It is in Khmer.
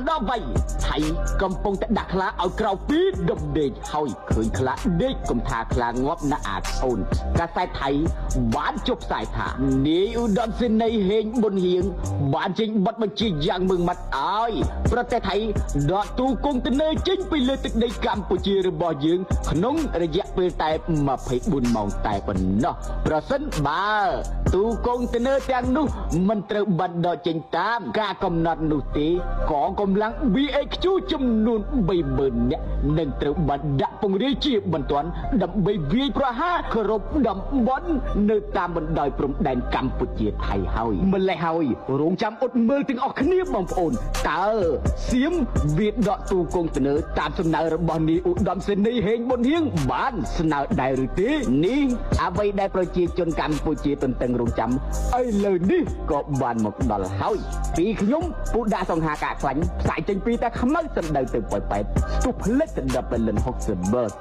ដល់វ័យថៃកំពុងតែដាក់ខ្លាឲ្យក្រៅពីដុំដេកហើយឃើញខ្លាដេកកុំថាខ្លាងាប់ណាអាអូនកាសែតថៃបានជប់ផ្សាយថានាយឧត្តមសេនីយ៍ហេងប៊ុនហៀងបានចេញប័ណ្ណបញ្ជាយ៉ាងម៉ឺងម៉ាត់ឲ្យប្រទេសថៃដកទូកុងតឺន័រចេញពីលើទឹកដីកម្ពុជារបស់យើងក្នុងរយៈពេលតែ24ម៉ោងតែប៉ុណ្ណោះប្រសិនបើទូកុងតឺន័រទាំងនោះមិនត្រូវបាត់ដកចេញតាមការកំណត់នោះទេកងកម្លាំង BHQ ចំនួន 30,000 នាក់នឹងត្រូវបានដាក់ពង្រាយជាបន្ទាន់ដើម្បីវាយប្រហារគ្រប់តំបន់នៅតាមបណ្ដោយព្រំដែនកម្ពុជាថៃហើយម្លេះហើយរងចាំអត់មើលទាំងអស់គ្នាបងប្អូនតើសៀមវាដកទូកុងតឺន័រតាមសំណើរបស់នាយឧត្តមសេនីយ៍ហេងប៊ុនហៀងបានស្នើដែរឬទេនេះអ្វីដែលប្រជាជនកម្ពុជាទន្ទឹងរង់ចាំឥឡូវនេះក៏បានមកដល់ហើយពីខ្ញុំពូដាសង្ហាកាខ្លាញ់ផ្សាយចេញពីតែខ្មៅសណ្ដៅទៅប៉ោយប៉ែតស្ទុះផ្លិចទៅដល់ពលិន60 បឺត